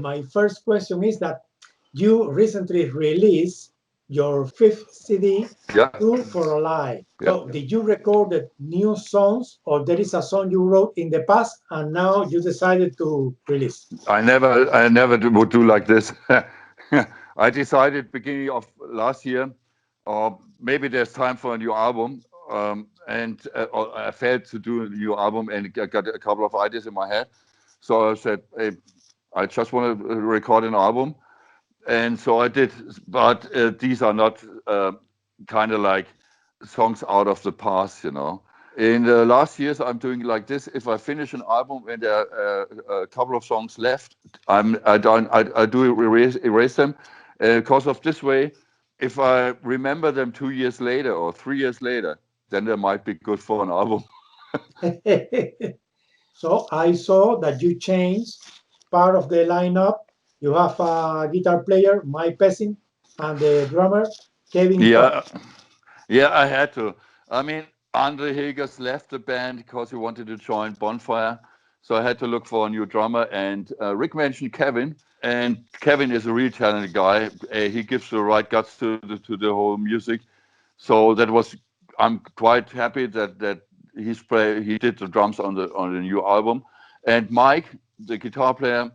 my first question is that you recently released your fifth CD, Yeah, Tour for a Lie. yeah. So did you record the new songs or there is a song you wrote in the past and now you decided to release? Would do like this. I decided beginning of last year, or maybe there's time for a new album. And I failed to do a new album, and I got a couple of ideas in my head. So I said, hey, I just want to record an album, and so I did. But these are not kind of like songs out of the past, you know. In the last years, I'm doing like this. If I finish an album and there are a couple of songs left, I do erase them, because of this way. If I remember them 2 years later or 3 years later, then they might be good for an album. So I saw that you changed part of the lineup. You have a guitar player, Mike Pessin, and the drummer, Kevin Todd. Yeah, yeah, I had to. I mean, Andre Hilgers left the band because he wanted to join Bonfire, so I had to look for a new drummer. And Rick mentioned Kevin, and Kevin is a really talented guy. He gives the right guts to the whole music. So that was, I'm quite happy that he did the drums on the new album. And Mike, the guitar player,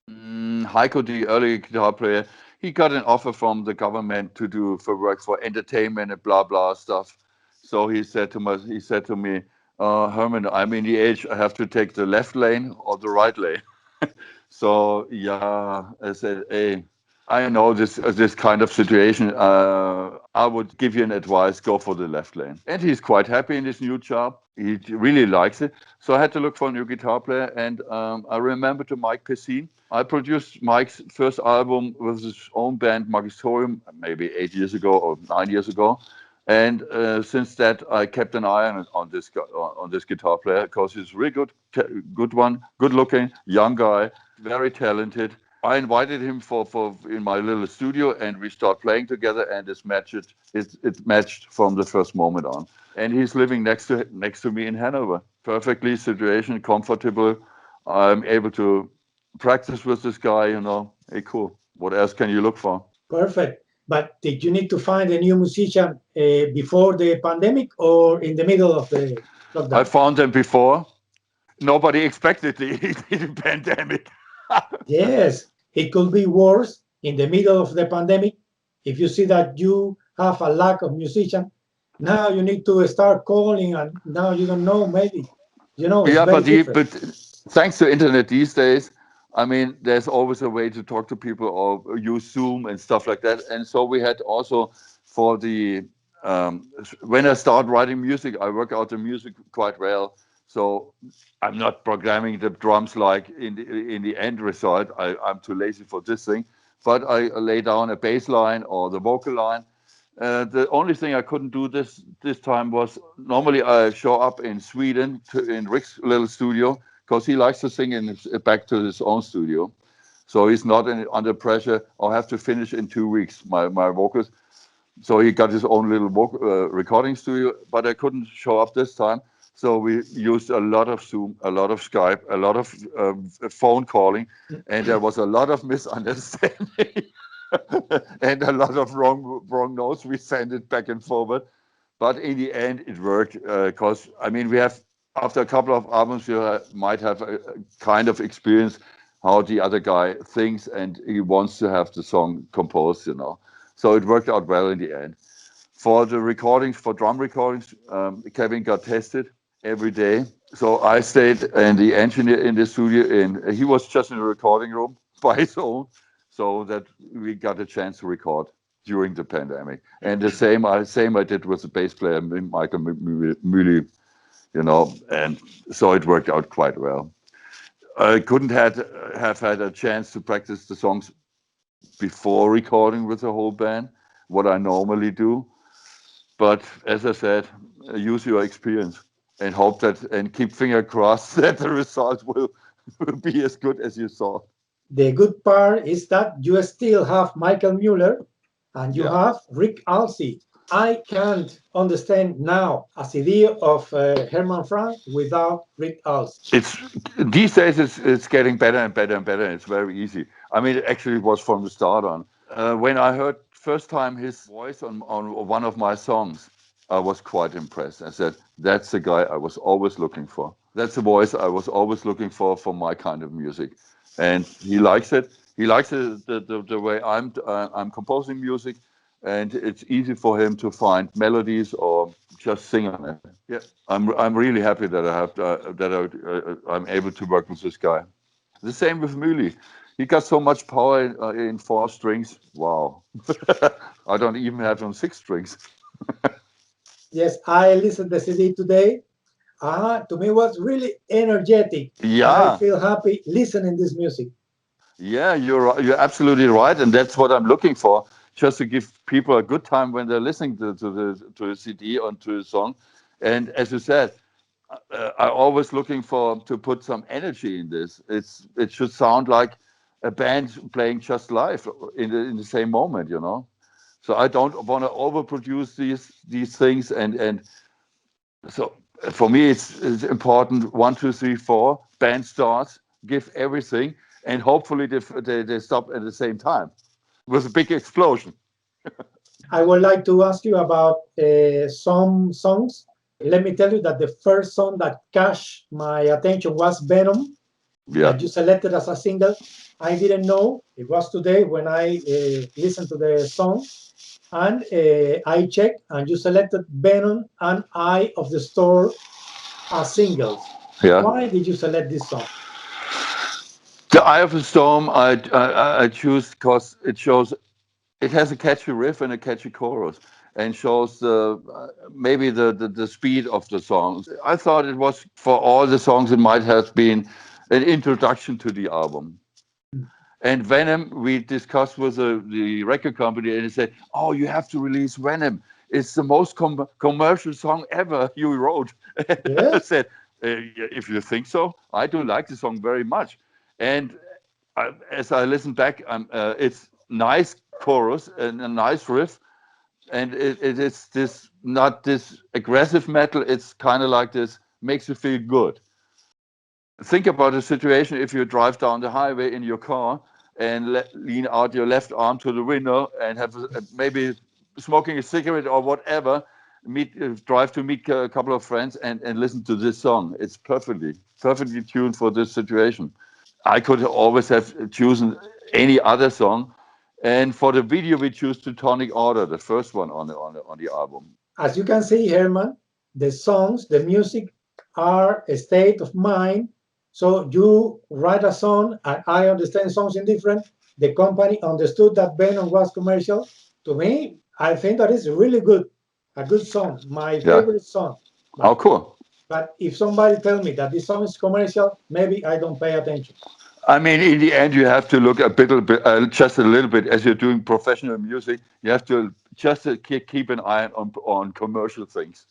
Heiko, the early guitar player, he got an offer from the government to do for work for entertainment and blah blah stuff. So he said to me, Herman, I'm in the age I have to take the left lane or the right lane. So yeah, I said, hey, I know this kind of situation. I would give you an advice: go for the left lane. And he's quite happy in his new job. He really likes it. So I had to look for a new guitar player, and I remember to Mike Pessin. I produced Mike's first album with his own band, Magistorium, maybe 8 years ago or 9 years ago. And since that, I kept an eye on this guitar player because he's a really good one, good looking, young guy, very talented. I invited him for in my little studio, and we start playing together, and it matched from the first moment on. And he's living next to me in Hanover, perfectly situation, comfortable. I'm able to practice with this guy. You know, hey, cool. What else can you look for? Perfect. But did you need to find a new musician before the pandemic or in the middle of the I lockdown? found them before. Nobody expected the pandemic. Yes, it could be worse in the middle of the pandemic. If you see that you have a lack of musician, now you need to start calling, and now you don't know, maybe. It's Yeah, very different. but thanks to internet these days, I mean, there's always a way to talk to people or use Zoom and stuff like that. And so we had also for the when I start writing music, I work out the music quite well. So I'm not programming the drums like in the end result. I'm too lazy for this thing, but I lay down a bass line or the vocal line. The only thing I couldn't do this time was normally I show up in Sweden in Rick's little studio because he likes to sing back to his own studio, so he's not under pressure. I'll have to finish in 2 weeks my vocals. So he got his own little recording studio, but I couldn't show up this time. So we used a lot of Zoom, a lot of Skype, a lot of phone calling, and there was a lot of misunderstanding. And a lot of wrong notes. We sent it back and forward, but in the end, it worked because I mean, we have after a couple of albums, you might have a kind of experience how the other guy thinks, and he wants to have the song composed, you know. So it worked out well in the end. For the recordings, for drum recordings, Kevin got tested every day. So I stayed and the engineer in the studio, and he was just in the recording room by his own, so that we got a chance to record during the pandemic. And the same I did with the bass player Michael Müller, you know, and so it worked out quite well. I couldn't have had a chance to practice the songs before recording with the whole band, what I normally do. But as I said, use your experience and hope that, and keep finger crossed that the result will be as good as you thought. The good part is that you still have Michael Mueller and you Yeah. have Rick Altzi. I can't understand now a CD of Herman Frank without Rick Altzi. It's these days it's getting better and better and better. It's very easy. I mean, it actually was from the start on. When I heard first time his voice on one of my songs, I was quite impressed. I said, "That's the guy I was always looking for. That's the voice I was always looking for my kind of music." And he likes it. He likes it, the way I'm composing music, and it's easy for him to find melodies or just sing on it. Yeah, I'm really happy that I have I'm able to work with this guy. The same with Muli. He got so much power in four strings. Wow. I don't even have on six strings. Yes, I listened the CD today. To me, it was really energetic. I Yeah, feel happy listening this music. yeah, you're absolutely right, and that's what I'm looking for. Just to give people a good time when they're listening to the CD or to the song. And as you said, I'm always looking for to put some energy in this. It should sound like a band playing just live in the same moment, you know. So I don't want to overproduce these things, and so for me it's important. One, two, three, four. Band starts, give everything, and hopefully they stop at the same time with a big explosion. I would like to ask you about some songs. Let me tell you that the first song that catch my attention was Venom, Yeah, that you selected as a single. I didn't know it was today when I listened to the song, and I checked, and you selected Venom and Eye of the Storm as singles. yeah. Why did you select this song? The Eye of the Storm I choose because it has a catchy riff and a catchy chorus and shows maybe the speed of the songs. I thought it was for all the songs it might have been an introduction to the album. And Venom, we discussed with the record company, and they said, "Oh, you have to release Venom. It's the most commercial song ever you wrote." I Yes. said, "Yeah, if you think so, I do like the song very much." And as I listen back, it's nice chorus and a nice riff, and it is this not this aggressive metal. It's kind of like this makes you feel good. Think about a situation if you drive down the highway in your car and lean out your left arm to the window and have maybe smoking a cigarette or whatever. Drive to meet a couple of friends and listen to this song. It's perfectly tuned for this situation. I could always have chosen any other song. And for the video, we choose Teutonic Order, the first one on the album. As you can see, Herman, the songs, the music are a state of mind. So you write a song, and I understand songs in different. The company understood that Venom was commercial. To me, I think that is really good, a good song, my Yeah. favorite song. Oh, But cool. but if somebody tell me that this song is commercial, maybe I don't pay attention. I mean, in the end, you have to look a bit, just a little bit, as you're doing professional music. You have to just keep an eye on commercial things.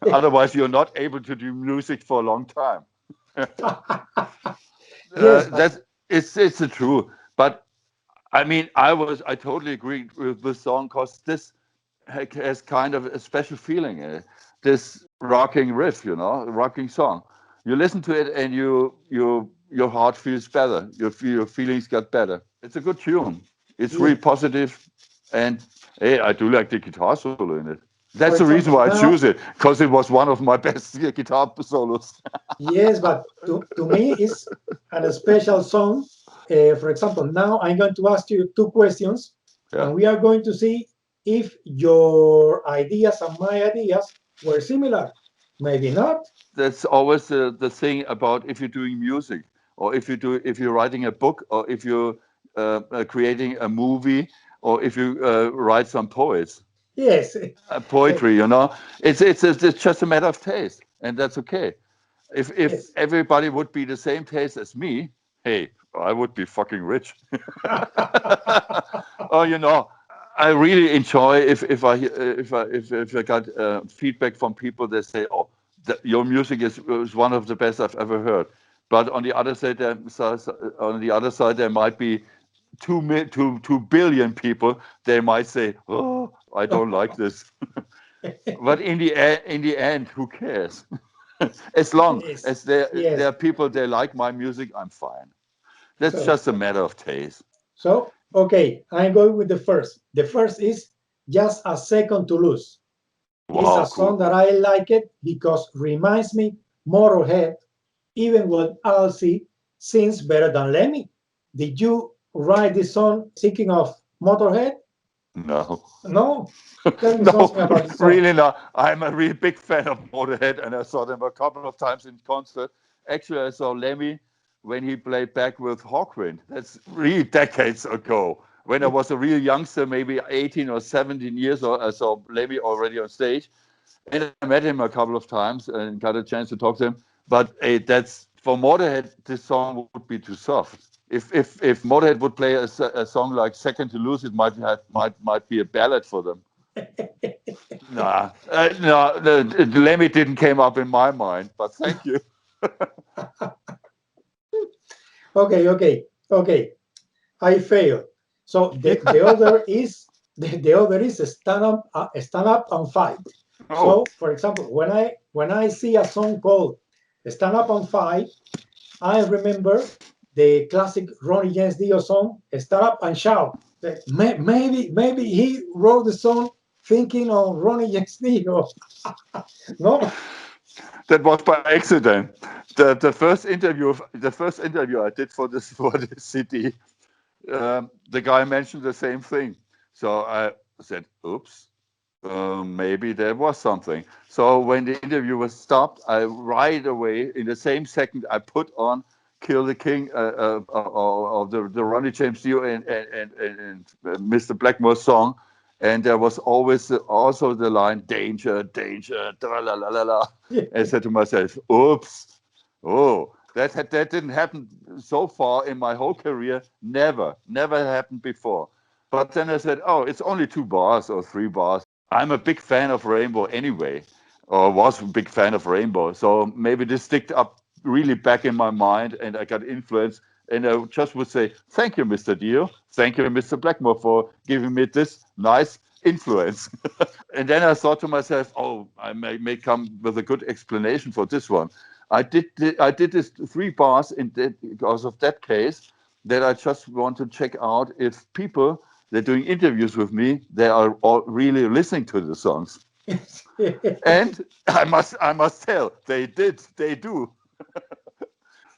Otherwise, you're not able to do music for a long time. Yes, but That's it's the truth. But I mean, I totally agree with this song because this has kind of a special feeling. This rocking riff, you know, rocking song. You listen to it and your heart feels better. Your feelings get better. It's a good tune. It's yeah. really positive, and hey, I do like the guitar solo in it. For That's the reason example, why I now, choose it because it was one of my best guitar solos. yes, but to me, it's a special song. For example, now I'm going to ask you two questions, Yeah. and we are going to see if your ideas and my ideas were similar. Maybe not. That's always the thing about if you're doing music or if you're writing a book or if you're creating a movie or if you write some poets Yes, poetry, you know, it's just a matter of taste, and that's okay. If yes. everybody would be the same taste as me, hey, I would be fucking rich. Oh, you know, I really enjoy if I got feedback from people that say, "Oh, your music is one of the best I've ever heard." But on the other side, on the other side, there might be 2 billion people, they might say, "Oh, I don't like this." But in the end, who cares? As long Yes, as there yes. are people they like my music, I'm fine. That's So, just a matter of taste. so okay, I'm going with the first. The first is Just a Second to Lose. It's a Wow, song cool. that I like it because reminds me Motorhead, even when Alcy sings better than Lemmy. Did you write this song thinking of Motorhead? No. No. Tell me No, something about the song. really not. I'm a really big fan of Motorhead, and I saw them a couple of times in concert. Actually, I saw Lemmy when he played back with Hawkwind. That's really decades ago. When I was a real youngster, maybe 18 or 17 years old, I saw Lemmy already on stage, and I met him a couple of times and got a chance to talk to him. But that's for Motorhead. This song would be too soft. If Motorhead would play a song like "Second to Lose," it might be a ballad for them. Nah, no, the Lemmy didn't came up in my mind, but thank you. Okay, okay, okay. I failed. So the other is the other is stand up and fight. Oh, So for example, when I see a song called Stand Up and Fight, I remember the classic Ronnie James Dio song Stand Up and Shout. Maybe he wrote the song thinking of Ronnie James Dio. No. that was by accident. The first interview I did for this CD, the guy mentioned the same thing. So I said, "Oops, maybe there was something." So when the interview was stopped, I right away, in the same second, I put on "Kill the King" of the Ronnie James Dio and Mr. Blackmore's song, and there was always also the line "Danger, danger, da la la la la." I said to myself, "Oops, oh." That didn't happen so far in my whole career. Never happened before. But then I said, "Oh, it's only 2 bars or 3 bars." I'm a big fan of Rainbow anyway, or was a big fan of Rainbow. So maybe this sticked up really back in my mind, and I got influenced. And I just would say, "Thank you, Mr. Dio. Thank you, Mr. Blackmore, for giving me this nice influence." And then I thought to myself, "Oh, I may come with a good explanation for this one." I did this 3 bars because of that case, that I just want to check out if people they're doing interviews with me, they are all really listening to the songs. And I must tell, they do.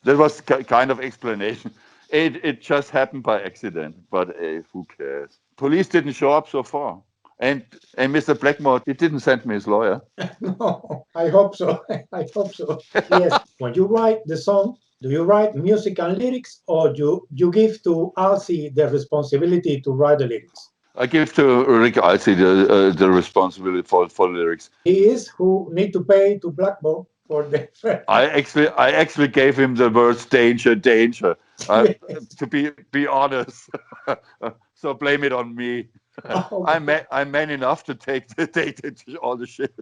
That was kind of explanation. It just happened by accident, but who cares? Police didn't show up so far. And Mr. Blackmore, he didn't send me his lawyer. No, I hope so. I hope so. Yes, when you write the song, do you write music and lyrics, or you give to Alcy the responsibility to write the lyrics? I give to Rick Altzi the responsibility for lyrics. He is who need to pay to Blackmore for the. I actually gave him the words "danger, danger." Uh, Yes. to be honest, so blame it on me. Okay. I'm man enough to take all the shit.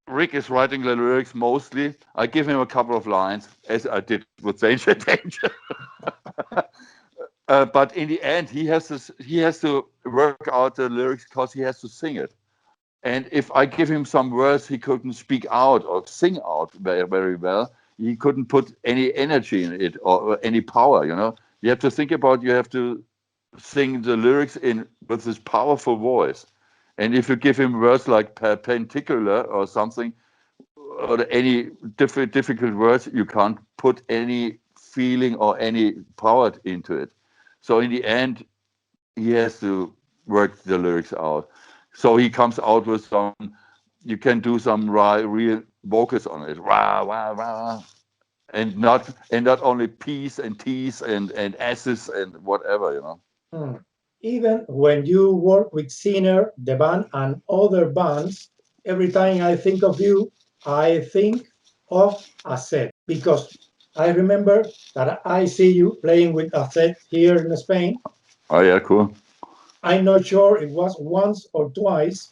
Rick is writing the lyrics mostly. I give him a couple of lines, as I did with "Danger, Danger." But in the end, he has to work out the lyrics because he has to sing it. And if I give him some words he couldn't speak out or sing out very, very well, he couldn't put any energy in it or any power, You have to think about you have to sing the lyrics in with this powerful voice. And if you give him words like particular or something, or any difficult words, you can't put any feeling or any power into it. So in the end, he has to work the lyrics out. So he comes out with some. You can do some real vocals on it, rah rah rah, and not only P's and T's and S's and whatever. Hmm. Even when you work with Sinner, the band, and other bands, every time I think of you, I think of Acet because I remember that I see you playing with Acet here in Spain. Oh yeah, cool. I'm not sure it was once or twice.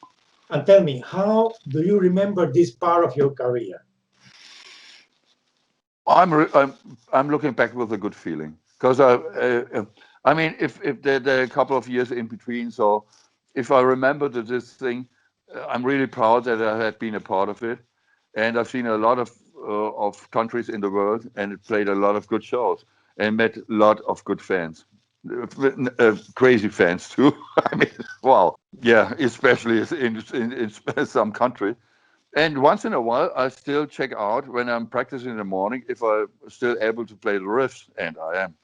And tell me, how do you remember this part of your career? I'm looking back with a good feeling because I mean, if there are a couple of years in between, so if I remember this thing, I'm really proud that I had been a part of it, and I've seen a lot of countries in the world, and it played a lot of good shows, and met a lot of good fans, crazy fans too. I mean, wow, yeah, especially in some countries. And once in a while, I still check out when I'm practicing in the morning if I'm still able to play the riffs, and I am.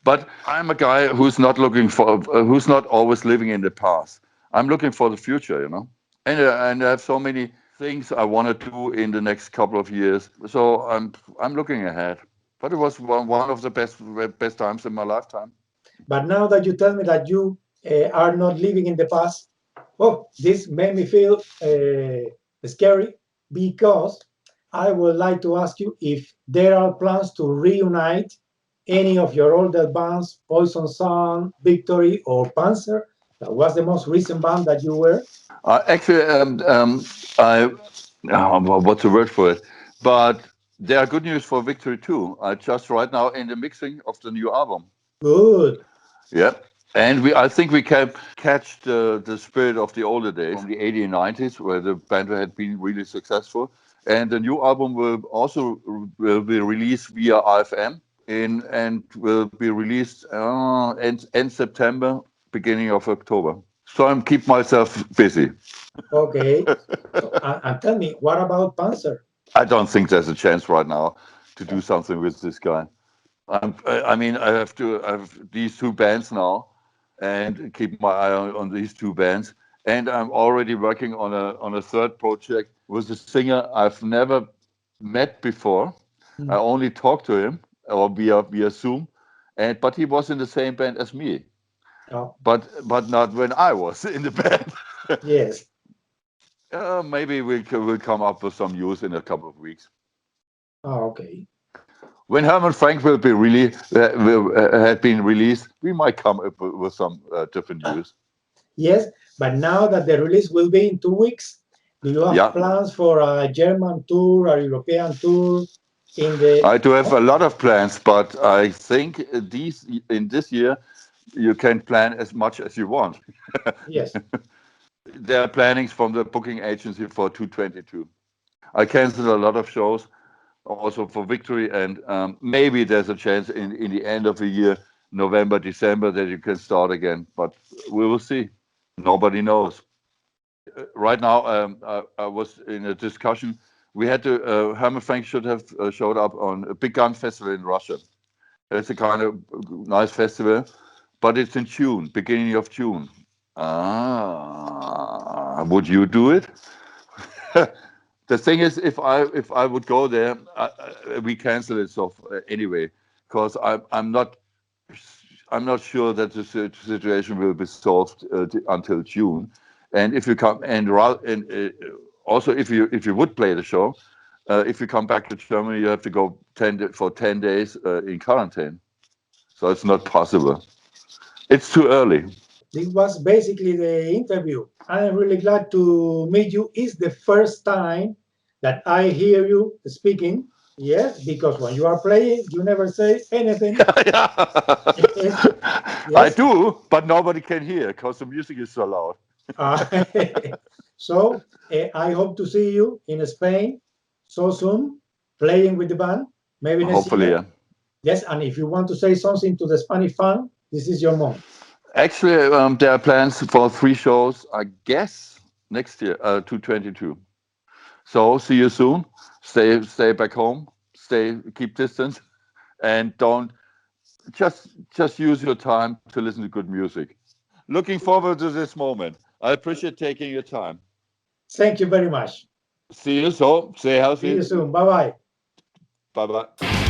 But I'm a guy who's not looking for, who's not always living in the past. I'm looking for the future, you know. And I have so many things I want to do in the next couple of years. So I'm looking ahead. But it was one of the best times in my lifetime. But now that you tell me that you are not living in the past, oh, this made me feel scary because I would like to ask you if there are plans to reunite any of your older bands, Poison Sun, Victory, or Panzer. That was the most recent band that you were. Actually, I what's the word for it? But there are good news for Victory too. I just right now in the mixing of the new album. Good. Yeah. And I think we can catch the spirit of the older days, from the 80s and 90s, where the band had been really successful. And the new album will be released via IFM and will be released end September, beginning of October. So I'm keep myself busy. Okay. So, and tell me, what about Panzer? I don't think there's a chance right now to do something with this guy. I mean, I have these two bands now, and keep my eye on these two bands. And I'm already working on a third project with a singer I've never met before. I only talked to him or via Zoom, but he was in the same band as me, Oh, but not when I was in the band. yes. Maybe we'll come up with some news in a couple of weeks. Oh, okay. When Herman Frank will be had been released, we might come up with some different news. Yes, but now that the release will be in 2 weeks, do you have Yeah, plans for a German tour, a European tour in the? I do have Oh, a lot of plans, but I think in this year you can plan as much as you want. yes. There are plannings from the booking agency for 2022. I canceled a lot of shows also for Victory, and maybe there's a chance in the end of the year, November, December, that you can start again. But we will see. Nobody knows. Right now, I was in a discussion. We had to, Herman Frank should have showed up on a big gun festival in Russia. It's a kind of nice festival, but it's in June, beginning of June. Would you do it? The thing is, if I would go there, we cancel it so anyway, because I'm not sure that the situation will be solved until June. And if you come also if you would play the show, if you come back to Germany, you have to go for 10 days in quarantine. So it's not possible. It's too early. This was basically the interview. I am really glad to meet you. It's the first time that I hear you speaking. Yes, because when you are playing, you never say anything. Yes, I yes. do, but nobody can hear because the music is so loud. Uh, so I hope to see you in Spain so soon, playing with the band, maybe next Hopefully, year. yeah. Yes, and if you want to say something to the Spanish fan, this is your moment. Actually, there are plans for 3 shows, I guess, next year, 2022. So see you soon. Stay back home. Keep distance, and don't just use your time to listen to good music. Looking forward to this moment. I appreciate taking your time. Thank you very much. See you. So stay See you healthy. soon. Bye bye. Bye bye.